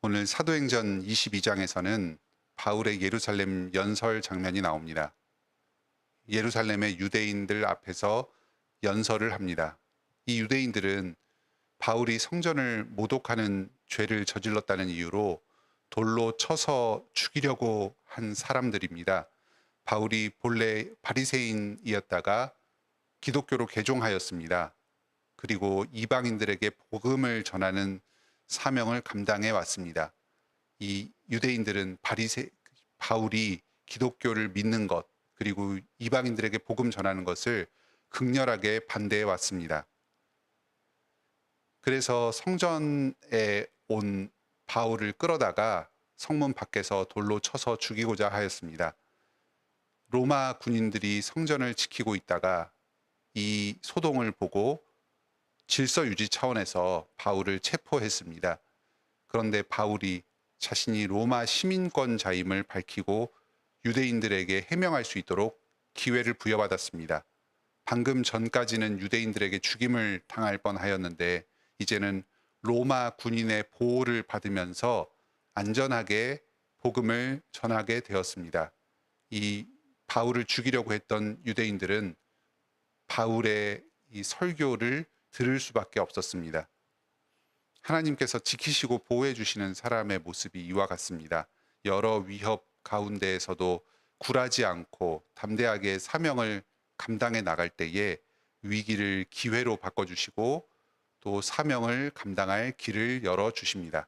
오늘 사도행전 22장에서는 바울의 예루살렘 연설 장면이 나옵니다. 예루살렘의 유대인들 앞에서 연설을 합니다. 이 유대인들은 바울이 성전을 모독하는 죄를 저질렀다는 이유로 돌로 쳐서 죽이려고 한 사람들입니다. 바울이 본래 바리새인이었다가 기독교로 개종하였습니다. 그리고 이방인들에게 복음을 전하는 사명을 감당해 왔습니다. 이 유대인들은 바울이 기독교를 믿는 것, 그리고 이방인들에게 복음 전하는 것을 극렬하게 반대해 왔습니다. 그래서 성전에 온 바울을 끌어다가 성문 밖에서 돌로 쳐서 죽이고자 하였습니다. 로마 군인들이 성전을 지키고 있다가 이 소동을 보고 질서 유지 차원에서 바울을 체포했습니다. 그런데 바울이 자신이 로마 시민권자임을 밝히고 유대인들에게 해명할 수 있도록 기회를 부여받았습니다. 방금 전까지는 유대인들에게 죽임을 당할 뻔하였는데 이제는 로마 군인의 보호를 받으면서 안전하게 복음을 전하게 되었습니다. 이 바울을 죽이려고 했던 유대인들은 바울의 이 설교를 들을 수밖에 없었습니다. 하나님께서 지키시고 보호해 주시는 사람의 모습이 이와 같습니다. 여러 위협 가운데에서도 굴하지 않고 담대하게 사명을 감당해 나갈 때에 위기를 기회로 바꿔주시고 또 사명을 감당할 길을 열어주십니다.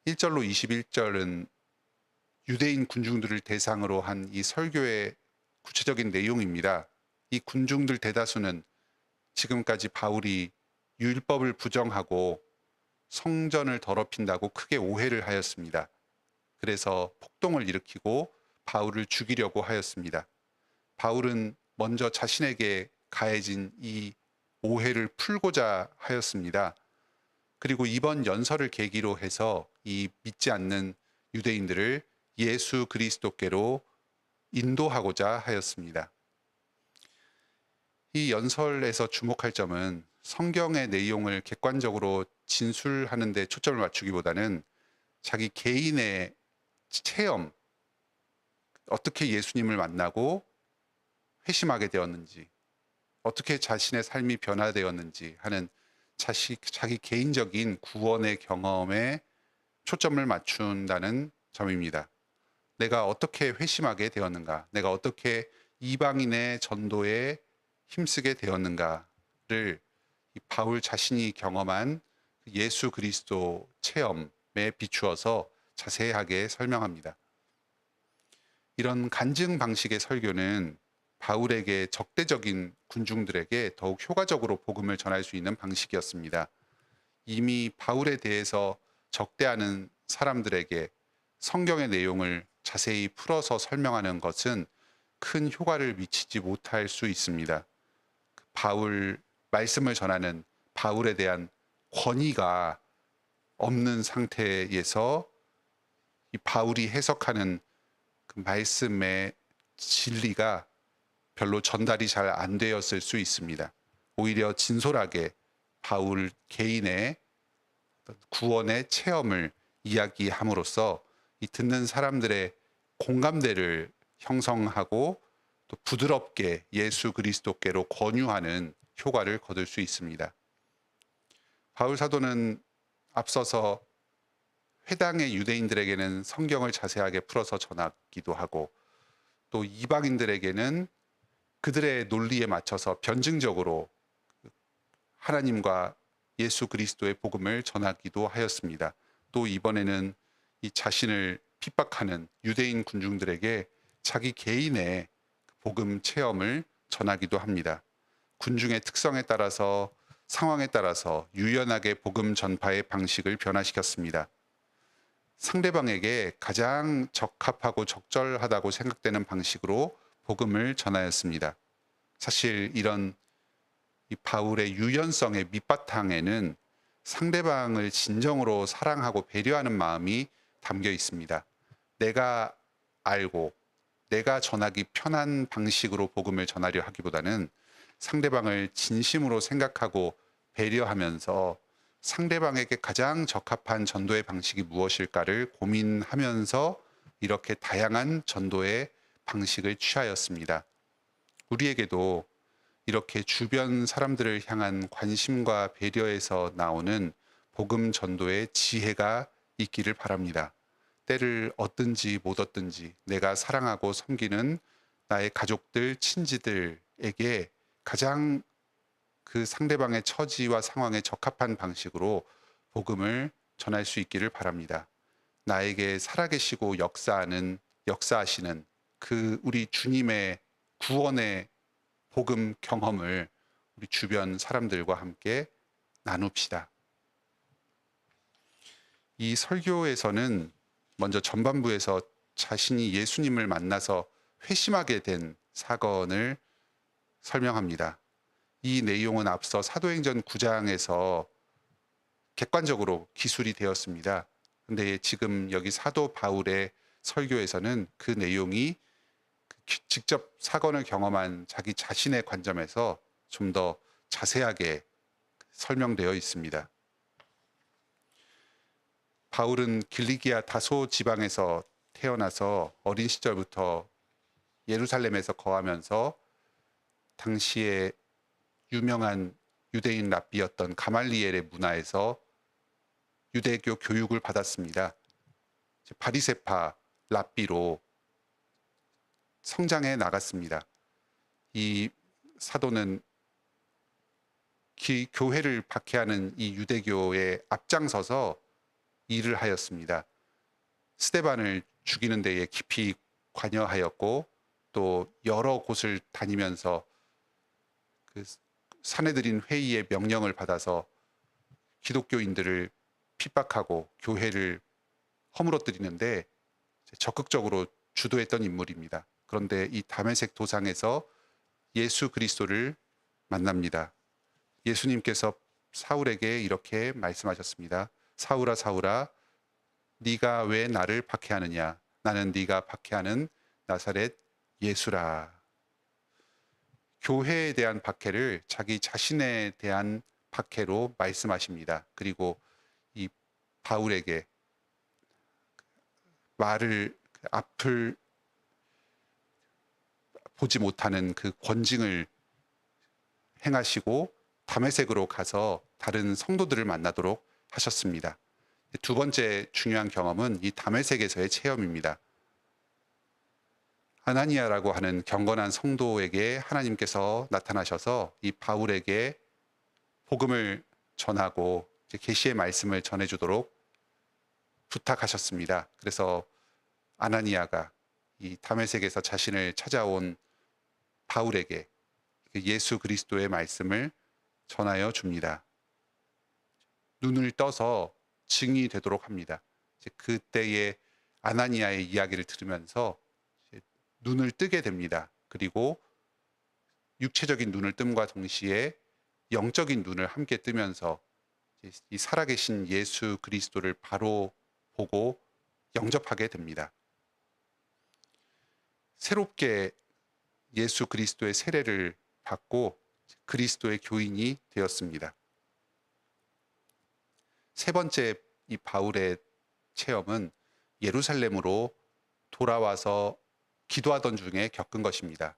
1절로 21절은 유대인 군중들을 대상으로 한 이 설교의 구체적인 내용입니다. 이 군중들 대다수는 지금까지 바울이 율법을 부정하고 성전을 더럽힌다고 크게 오해를 하였습니다. 그래서 폭동을 일으키고 바울을 죽이려고 하였습니다. 바울은 먼저 자신에게 가해진 이 오해를 풀고자 하였습니다. 그리고 이번 연설을 계기로 해서 이 믿지 않는 유대인들을 예수 그리스도께로 인도하고자 하였습니다. 이 연설에서 주목할 점은 성경의 내용을 객관적으로 진술하는 데 초점을 맞추기보다는 자기 개인의 체험, 어떻게 예수님을 만나고 회심하게 되었는지, 어떻게 자신의 삶이 변화되었는지 하는 자기 개인적인 구원의 경험에 초점을 맞춘다는 점입니다. 내가 어떻게 회심하게 되었는가, 내가 어떻게 이방인의 전도에 힘쓰게 되었는가를 바울 자신이 경험한 예수 그리스도 체험에 비추어서 자세하게 설명합니다. 이런 간증 방식의 설교는 바울에게 적대적인 군중들에게 더욱 효과적으로 복음을 전할 수 있는 방식이었습니다. 이미 바울에 대해서 적대하는 사람들에게 성경의 내용을 자세히 풀어서 설명하는 것은 큰 효과를 미치지 못할 수 있습니다. 바울 말씀을 전하는 바울에 대한 권위가 없는 상태에서 이 바울이 해석하는 그 말씀의 진리가 별로 전달이 잘 안 되었을 수 있습니다. 오히려 진솔하게 바울 개인의 구원의 체험을 이야기함으로써 이 듣는 사람들의 공감대를 형성하고 또 부드럽게 예수 그리스도께로 권유하는 효과를 거둘 수 있습니다. 바울 사도는 앞서서 회당의 유대인들에게는 성경을 자세하게 풀어서 전하기도 하고 또 이방인들에게는 그들의 논리에 맞춰서 변증적으로 하나님과 예수 그리스도의 복음을 전하기도 하였습니다. 또 이번에는 이 자신을 핍박하는 유대인 군중들에게 자기 개인의 복음 체험을 전하기도 합니다. 군중의 특성에 따라서 상황에 따라서 유연하게 복음 전파의 방식을 변화시켰습니다. 상대방에게 가장 적합하고 적절하다고 생각되는 방식으로 복음을 전하였습니다. 사실 이런 이 바울의 유연성의 밑바탕에는 상대방을 진정으로 사랑하고 배려하는 마음이 담겨 있습니다. 내가 알고 내가 전하기 편한 방식으로 복음을 전하려 하기보다는 상대방을 진심으로 생각하고 배려하면서 상대방에게 가장 적합한 전도의 방식이 무엇일까를 고민하면서 이렇게 다양한 전도의 방식을 취하였습니다. 우리에게도 이렇게 주변 사람들을 향한 관심과 배려에서 나오는 복음 전도의 지혜가 있기를 바랍니다. 때를 얻든지 못 얻든지 내가 사랑하고 섬기는 나의 가족들, 친지들에게 가장 그 상대방의 처지와 상황에 적합한 방식으로 복음을 전할 수 있기를 바랍니다. 나에게 살아계시고 역사하시는 그 우리 주님의 구원의 복음 경험을 우리 주변 사람들과 함께 나눕시다. 이 설교에서는 먼저 전반부에서 자신이 예수님을 만나서 회심하게 된 사건을 설명합니다. 이 내용은 앞서 사도행전 9장에서 객관적으로 기술이 되었습니다. 근데 지금 여기 사도 바울의 설교에서는 그 내용이 직접 사건을 경험한 자기 자신의 관점에서 좀 더 자세하게 설명되어 있습니다. 바울은 길리기아 다소 지방에서 태어나서 어린 시절부터 예루살렘에서 거하면서 당시에 유명한 유대인 랍비였던 가말리엘의 문화에서 유대교 교육을 받았습니다. 바리새파 랍비로 성장해 나갔습니다. 이 사도는 교회를 박해하는 이 유대교에 앞장서서 일을 하였습니다. 스데반을 죽이는 데에 깊이 관여하였고 또 여러 곳을 다니면서 그 사내들인 회의의 명령을 받아서 기독교인들을 핍박하고 교회를 허물어뜨리는데 적극적으로 주도했던 인물입니다. 그런데 이 다메섹 도상에서 예수 그리스도를 만납니다. 예수님께서 사울에게 이렇게 말씀하셨습니다. 사울아 사울아 네가 왜 나를 박해하느냐? 나는 네가 박해하는 나사렛 예수라. 교회에 대한 박해를 자기 자신에 대한 박해로 말씀하십니다. 그리고 이 바울에게 앞을 보지 못하는 그 권징을 행하시고 다메섹으로 가서 다른 성도들을 만나도록 하셨습니다. 두 번째 중요한 경험은 이 다메섹에서의 체험입니다. 아나니아라고 하는 경건한 성도에게 하나님께서 나타나셔서 이 바울에게 복음을 전하고 계시의 말씀을 전해주도록 부탁하셨습니다. 그래서 아나니아가 이 다메섹에서 자신을 찾아온 바울에게 예수 그리스도의 말씀을 전하여 줍니다. 눈을 떠서 증이 되도록 합니다. 그때의 아나니아의 이야기를 들으면서 눈을 뜨게 됩니다. 그리고 육체적인 눈을 뜸과 동시에 영적인 눈을 함께 뜨면서 이 살아계신 예수 그리스도를 바로 보고 영접하게 됩니다. 새롭게 예수 그리스도의 세례를 받고 그리스도의 교인이 되었습니다. 세 번째 이 바울의 체험은 예루살렘으로 돌아와서 기도하던 중에 겪은 것입니다.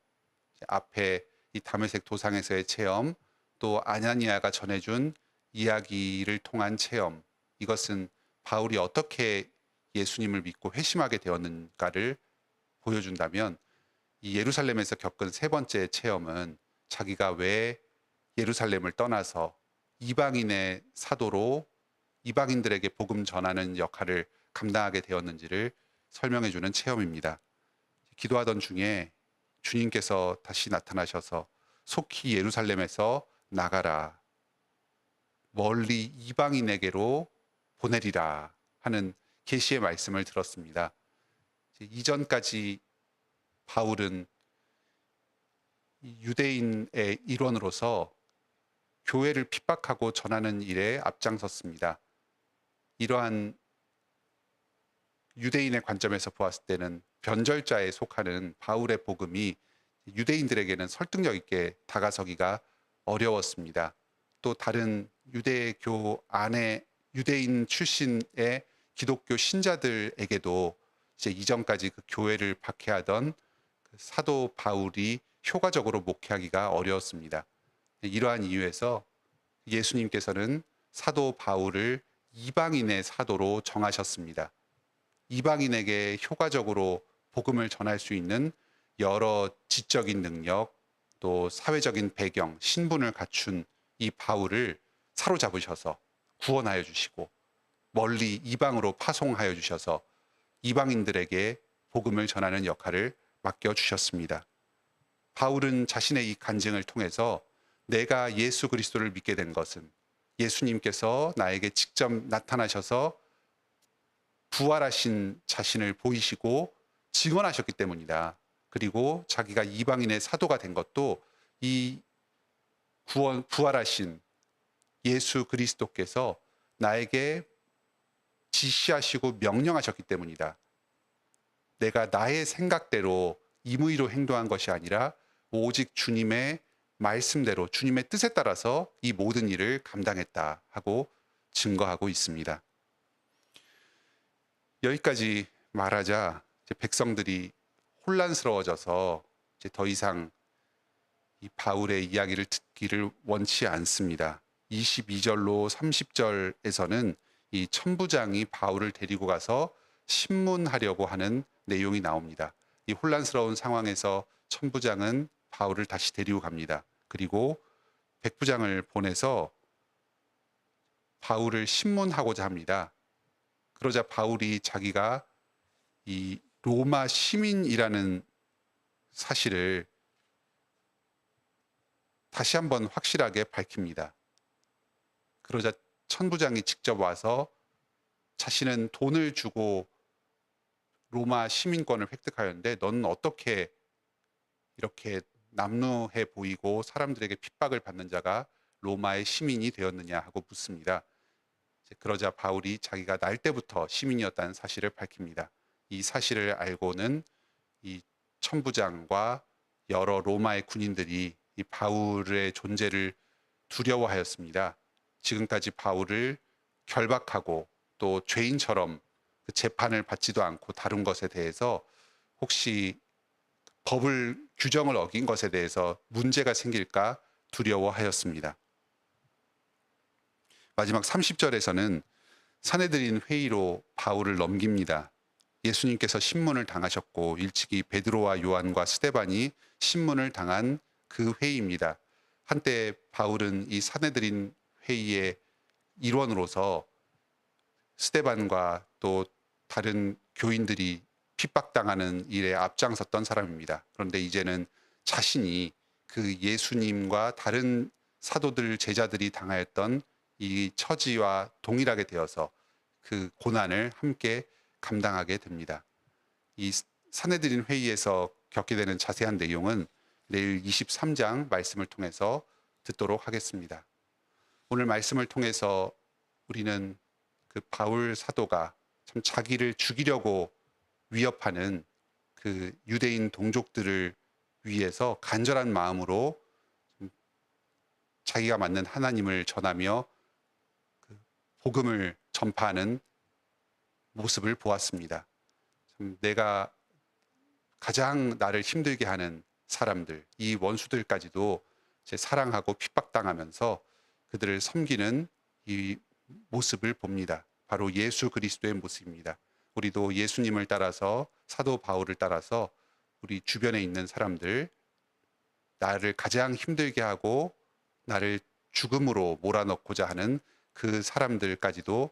앞에 이 다메섹 도상에서의 체험, 또 아나니아가 전해준 이야기를 통한 체험, 이것은 바울이 어떻게 예수님을 믿고 회심하게 되었는가를 보여준다면 이 예루살렘에서 겪은 세 번째 체험은 자기가 왜 예루살렘을 떠나서 이방인의 사도로 이방인들에게 복음 전하는 역할을 감당하게 되었는지를 설명해주는 체험입니다. 기도하던 중에 주님께서 다시 나타나셔서 속히 예루살렘에서 나가라. 멀리 이방인에게로 보내리라 하는 계시의 말씀을 들었습니다. 이전까지 바울은 유대인의 일원으로서 교회를 핍박하고 전하는 일에 앞장섰습니다. 이러한 유대인의 관점에서 보았을 때는 변절자에 속하는 바울의 복음이 유대인들에게는 설득력 있게 다가서기가 어려웠습니다. 또 다른 유대교 안에 유대인 출신의 기독교 신자들에게도 이제 이전까지 그 교회를 박해하던 그 사도 바울이 효과적으로 목회하기가 어려웠습니다. 이러한 이유에서 예수님께서는 사도 바울을 이방인의 사도로 정하셨습니다. 이방인에게 효과적으로 복음을 전할 수 있는 여러 지적인 능력, 또 사회적인 배경, 신분을 갖춘 이 바울을 사로잡으셔서 구원하여 주시고 멀리 이방으로 파송하여 주셔서 이방인들에게 복음을 전하는 역할을 맡겨 주셨습니다. 바울은 자신의 이 간증을 통해서 내가 예수 그리스도를 믿게 된 것은 예수님께서 나에게 직접 나타나셔서 부활하신 자신을 보이시고 증언하셨기 때문이다. 그리고 자기가 이방인의 사도가 된 것도 이 부활하신 예수 그리스도께서 나에게 지시하시고 명령하셨기 때문이다. 내가 나의 생각대로 임의로 행동한 것이 아니라 오직 주님의 말씀대로 주님의 뜻에 따라서 이 모든 일을 감당했다 하고 증거하고 있습니다. 여기까지 말하자 이제 백성들이 혼란스러워져서 이제 더 이상 이 바울의 이야기를 듣기를 원치 않습니다. 22절로 30절에서는 이 천부장이 바울을 데리고 가서 신문하려고 하는 내용이 나옵니다. 이 혼란스러운 상황에서 천부장은 바울을 다시 데리고 갑니다. 그리고 백부장을 보내서 바울을 신문하고자 합니다. 그러자 바울이 자기가 이 로마 시민이라는 사실을 다시 한번 확실하게 밝힙니다. 그러자 천부장이 직접 와서 자신은 돈을 주고 로마 시민권을 획득하였는데 너는 어떻게 이렇게 남루해 보이고 사람들에게 핍박을 받는 자가 로마의 시민이 되었느냐 하고 묻습니다. 그러자 바울이 자기가 날 때부터 시민이었다는 사실을 밝힙니다. 이 사실을 알고는 이 천부장과 여러 로마의 군인들이 이 바울의 존재를 두려워하였습니다. 지금까지 바울을 결박하고 또 죄인처럼 그 재판을 받지도 않고 다룬 것에 대해서 혹시 규정을 어긴 것에 대해서 문제가 생길까 두려워하였습니다. 마지막 30절에서는 산헤드린 회의로 바울을 넘깁니다. 예수님께서 신문을 당하셨고 일찍이 베드로와 요한과 스데반이 신문을 당한 그 회의입니다. 한때 바울은 이 산헤드린 회의의 일원으로서 스데반과 또 다른 교인들이 핍박당하는 일에 앞장섰던 사람입니다. 그런데 이제는 자신이 그 예수님과 다른 사도들 제자들이 당하였던 이 처지와 동일하게 되어서 그 고난을 함께 감당하게 됩니다. 이 산헤드린 회의에서 겪게 되는 자세한 내용은 내일 23장 말씀을 통해서 듣도록 하겠습니다. 오늘 말씀을 통해서 우리는 그 바울 사도가 참 자기를 죽이려고 위협하는 그 유대인 동족들을 위해서 간절한 마음으로 자기가 맞는 하나님을 전하며 그 복음을 전파하는 모습을 보았습니다. 내가 가장 나를 힘들게 하는 사람들, 이 원수들까지도 사랑하고 핍박당하면서 그들을 섬기는 이 모습을 봅니다. 바로 예수 그리스도의 모습입니다. 우리도 예수님을 따라서 사도 바울을 따라서 우리 주변에 있는 사람들, 나를 가장 힘들게 하고 나를 죽음으로 몰아넣고자 하는 그 사람들까지도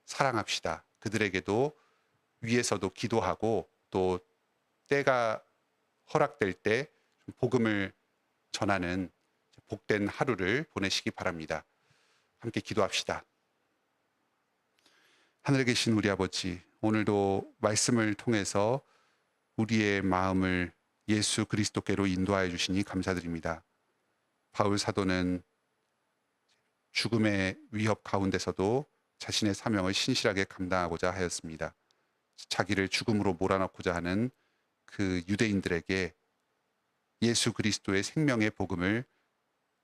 사랑합시다. 그들에게도 위에서도 기도하고 또 때가 허락될 때 복음을 전하는 복된 하루를 보내시기 바랍니다. 함께 기도합시다. 하늘에 계신 우리 아버지, 오늘도 말씀을 통해서 우리의 마음을 예수 그리스도께로 인도하여 주시니 감사드립니다. 바울 사도는 죽음의 위협 가운데서도 자신의 사명을 신실하게 감당하고자 하였습니다. 자기를 죽음으로 몰아넣고자 하는 그 유대인들에게 예수 그리스도의 생명의 복음을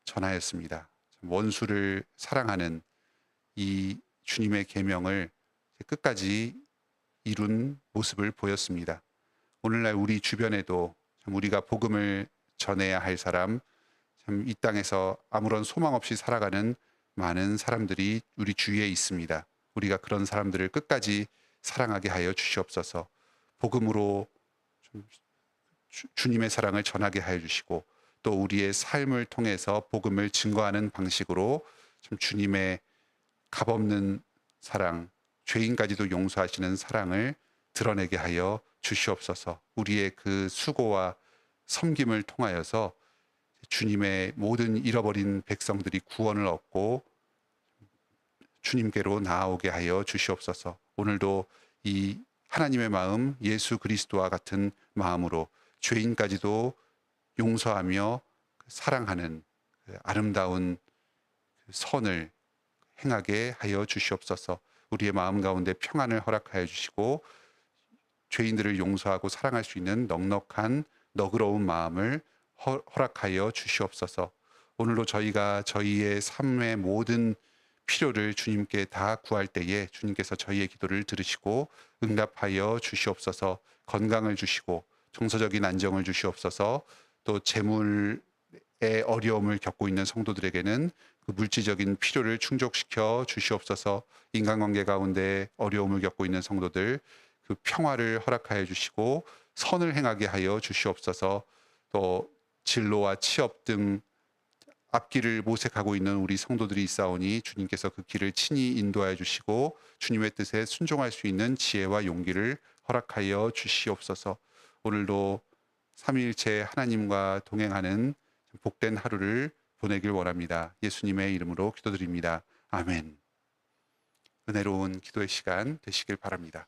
전하였습니다. 원수를 사랑하는 이 주님의 계명을 끝까지 이룬 모습을 보였습니다. 오늘날 우리 주변에도 참 우리가 복음을 전해야 할 사람, 참 이 땅에서 아무런 소망 없이 살아가는 많은 사람들이 우리 주위에 있습니다. 우리가 그런 사람들을 끝까지 사랑하게 하여 주시옵소서. 복음으로 좀 주님의 사랑을 전하게 하여 주시고, 또 우리의 삶을 통해서 복음을 증거하는 방식으로 참 주님의 값없는 사랑, 죄인까지도 용서하시는 사랑을 드러내게 하여 주시옵소서. 우리의 그 수고와 섬김을 통하여서 주님의 모든 잃어버린 백성들이 구원을 얻고 주님께로 나아오게 하여 주시옵소서. 오늘도 이 하나님의 마음, 예수 그리스도와 같은 마음으로 죄인까지도 용서하며 사랑하는 그 아름다운 선을 행하게 하여 주시옵소서. 우리의 마음 가운데 평안을 허락하여 주시고, 죄인들을 용서하고 사랑할 수 있는 넉넉한 너그러운 마음을 허락하여 주시옵소서. 오늘도 저희가 저희의 삶의 모든 필요를 주님께 다 구할 때에 주님께서 저희의 기도를 들으시고 응답하여 주시옵소서. 건강을 주시고 정서적인 안정을 주시옵소서. 또 재물의 어려움을 겪고 있는 성도들에게는 그 물질적인 필요를 충족시켜 주시옵소서. 인간관계 가운데 어려움을 겪고 있는 성도들 그 평화를 허락하여 주시고 선을 행하게 하여 주시옵소서. 또 진로와 취업 등 앞길을 모색하고 있는 우리 성도들이 있사오니 주님께서 그 길을 친히 인도하여 주시고 주님의 뜻에 순종할 수 있는 지혜와 용기를 허락하여 주시옵소서. 오늘도 삼위일체 하나님과 동행하는 복된 하루를 보내길 원합니다. 예수님의 이름으로 기도드립니다. 아멘. 은혜로운 기도의 시간 되시길 바랍니다.